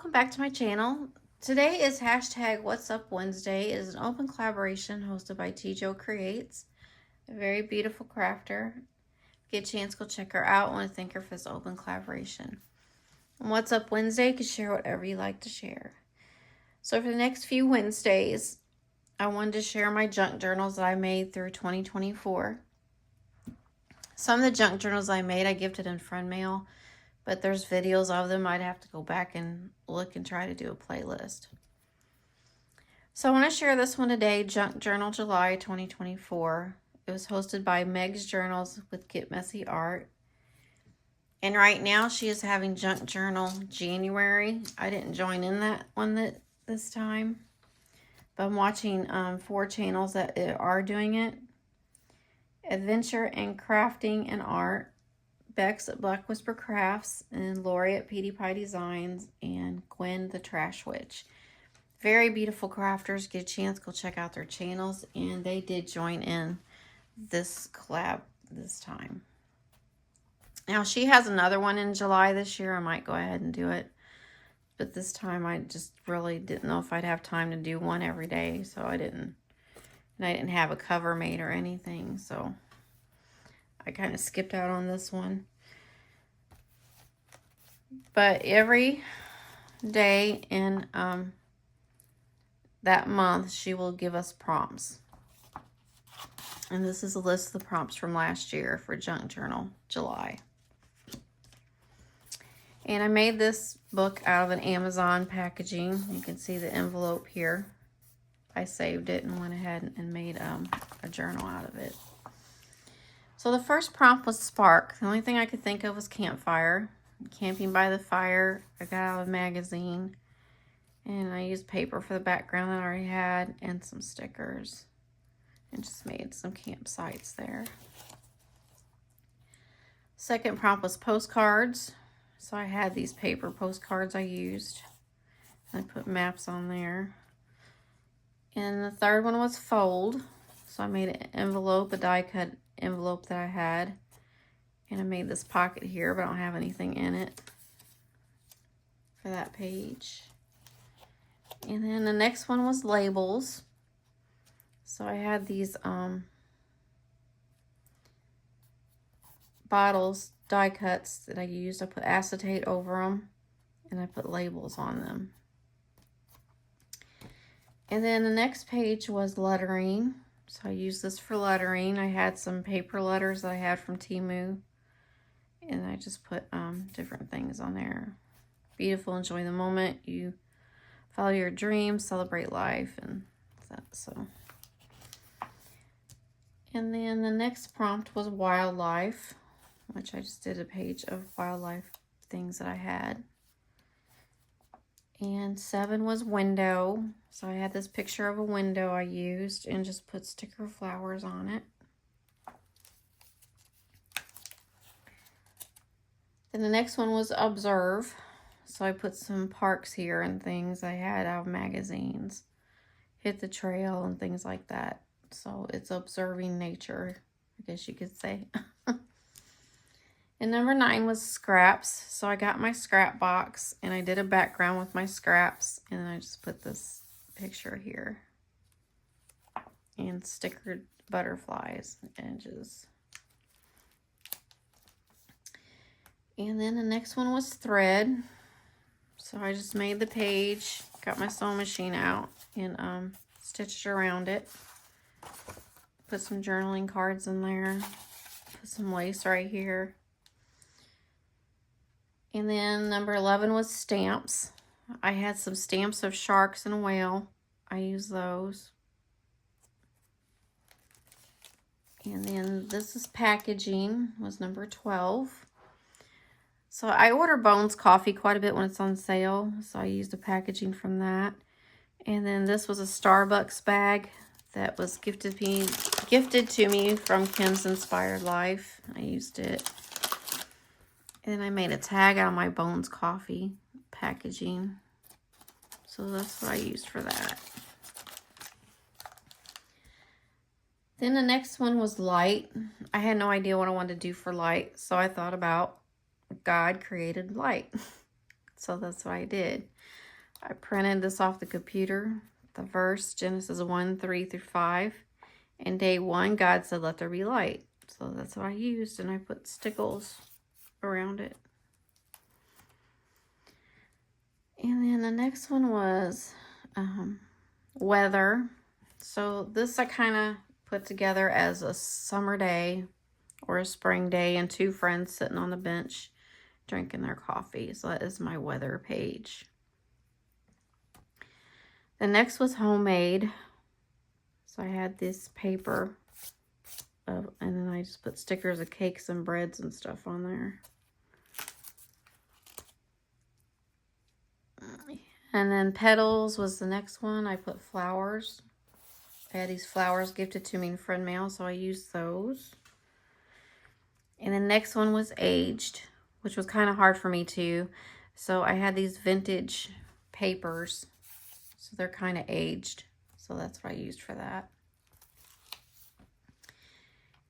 welcome back to my channel. Today is hashtag What's Up Wednesday. It is an open collaboration hosted by Tijo Creates, a very beautiful crafter. Get a chance, go check her out. I want to thank her for this open collaboration. And What's Up Wednesday, you can share whatever you like to share. So for the next few Wednesdays, I wanted to share my junk journals that I made through 2024. Some of the junk journals I made, I gifted in friend mail. But there's videos of them. I'd have to go back and look and try to do a playlist. So I want to share this one today, Junk Journal July 2024. It was hosted by Meg's Journals with Get Messy Art. And right now she is having Junk Journal January. I didn't join in that one this time. But I'm watching 4 channels that are doing it. Adventure and Crafting and Art. Bex at Black Whisper Crafts, and Lori at Petey Pie Designs, and Gwen the Trash Witch. Very beautiful crafters. Get a chance, go check out their channels, and they did join in this collab this time. Now she has another one in July this year. I might go ahead and do it, but this time I just really didn't know if I'd have time to do one every day, so I didn't. And I didn't have a cover made or anything, so I kind of skipped out on this one. But every day in that month, she will give us prompts. And this is a list of the prompts from last year for Junk Journal July. And I made this book out of an Amazon packaging. You can see the envelope here. I saved it and went ahead and made a journal out of it. So the first prompt was spark. The only thing I could think of was campfire. Camping by the fire. I got out of a magazine. And I used paper for the background that I already had. And some stickers. And just made some campsites there. Second prompt was postcards. So I had these paper postcards I used. I put maps on there. And the third one was fold. So I made an envelope, a die cut envelope that I had. And I made this pocket here, but I don't have anything in it for that page. And then the next one was labels. So I had these bottles, die cuts that I used. I put acetate over them, and I put labels on them. And then the next page was lettering. So I used this for lettering. I had some paper letters that I had from Temu. And I just put different things on there. Beautiful, enjoy the moment. You follow your dreams, celebrate life, and that. So. And then the next prompt was wildlife, which I just did a page of wildlife things that I had. And 7 was window. So I had this picture of a window I used and just put sticker flowers on it. Then the next one was observe. So I put some parks here and things I had out of magazines. Hit the trail and things like that. So it's observing nature, I guess you could say. And number 9 was scraps. So I got my scrap box and I did a background with my scraps. And then I just put this picture here. And stickered butterflies and edges. And then the next one was thread. So I just made the page, got my sewing machine out, and stitched around it. Put some journaling cards in there. Put some lace right here. And then number 11 was stamps. I had some stamps of sharks and a whale. I used those. And then this is packaging, was number 12. So I order Bones Coffee quite a bit when it's on sale. So I used the packaging from that. And then this was a Starbucks bag that was gifted to me from Kim's Inspired Life. I used it. And then I made a tag out of my Bones Coffee packaging. So that's what I used for that. Then the next one was light. I had no idea what I wanted to do for light. So I thought about God created light. So that's what I did. I printed this off the computer, the verse, Genesis 1:3-5. And day 1, God said, let there be light. So that's what I used, and I put stickles around it. And then the next one was weather. So this I kind of put together as a summer day or a spring day and 2 friends sitting on the bench drinking their coffee. So that is my weather page. The next was homemade. So I had this paper and then I just put stickers of cakes and breads and stuff on there. And then petals was the next one. I put flowers. I had these flowers gifted to me in friend mail, so I used those. And the next one was aged, which was kind of hard for me too. So I had these vintage papers. So they're kind of aged. So that's what I used for that.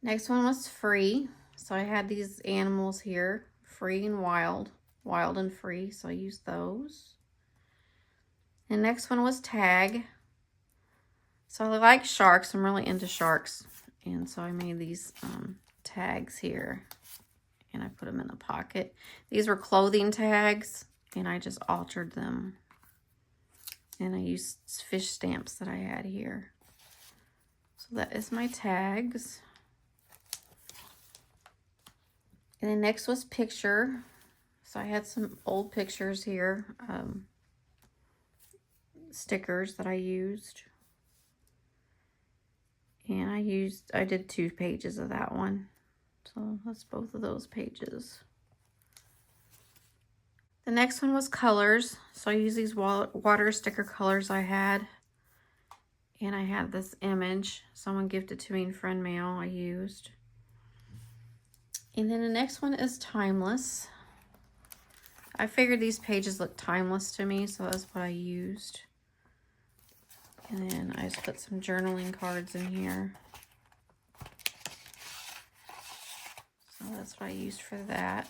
Next one was free. So I had these animals here, free and wild and free. So I used those. And next one was tag. So I like sharks. I'm really into sharks. And so I made these tags here. And I put them in the pocket. These were clothing tags. And I just altered them. And I used fish stamps that I had here. So that is my tags. And then next was picture. So I had some old pictures here. Stickers that I used. And I did 2 pages of that one. So that's both of those pages. The next one was colors. So I used these water sticker colors I had. And I had this image. Someone gifted to me in friend mail I used. And then the next one is timeless. I figured these pages look timeless to me, so that's what I used. And then I just put some journaling cards in here. So that's what I used for that.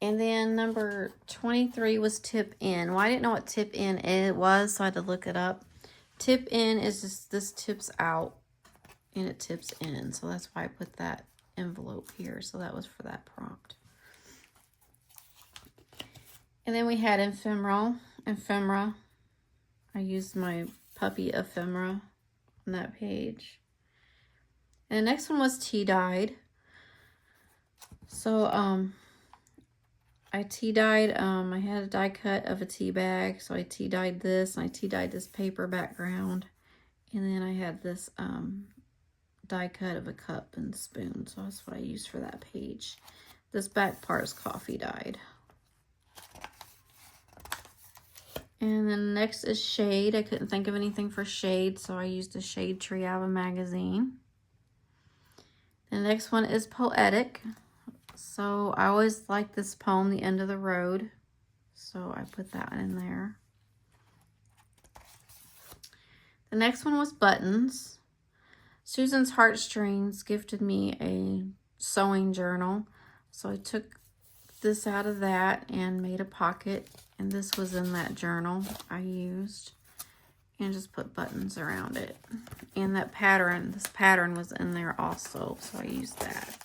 And then number 23 was tip in. Well, I didn't know what tip in it was, so I had to look it up. Tip in is just this tips out and it tips in. So that's why I put that envelope here. So that was for that prompt. And then we had ephemera. I used my puppy ephemera on that page. And the next one was tea dyed. So I tea dyed, I had a die cut of a tea bag, so I tea dyed this, and I tea dyed this paper background. And then I had this die cut of a cup and spoon, so that's what I used for that page. This back part is coffee dyed. And then next is shade. I couldn't think of anything for shade, so I used a shade tree out of a magazine. The next one is poetic. So I always like this poem, The End of the Road. So I put that in there. The next one was buttons. Susan's Heartstrings gifted me a sewing journal. So I took this out of that and made a pocket. And this was in that journal I used. And just put buttons around it. And that pattern, this pattern was in there also. So I used that.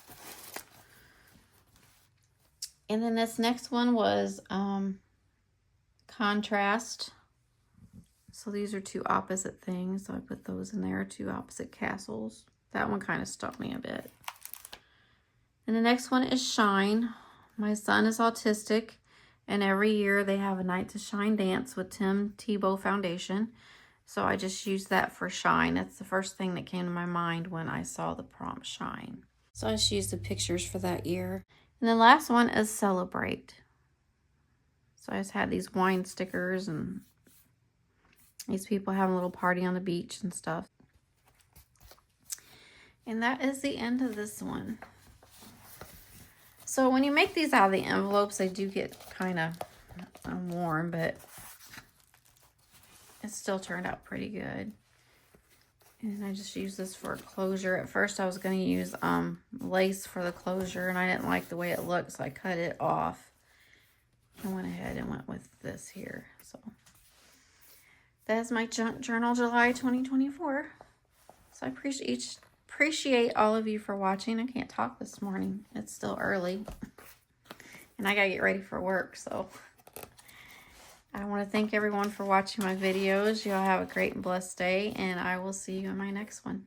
And then this next one was contrast. So these are 2 opposite things. So I put those in there, 2 opposite castles. That one kind of stuck me a bit. And the next one is shine. My son is autistic. And every year they have a Night to Shine dance with Tim Tebow Foundation. So I just used that for shine. That's the first thing that came to my mind when I saw the prompt shine. So I just used the pictures for that year. And the last one is celebrate. So I just had these wine stickers and these people having a little party on the beach and stuff. And that is the end of this one. So when you make these out of the envelopes, they do get kind of warm, but it still turned out pretty good. And I just used this for closure. At first I was going to use lace for the closure, and I didn't like the way it looked, so I cut it off. I went ahead and went with this here. So that's my junk journal July 2024. So I appreciate all of you for watching. I can't talk this morning. It's still early. And I gotta get ready for work, so I want to thank everyone for watching my videos. Y'all have a great and blessed day, and I will see you in my next one.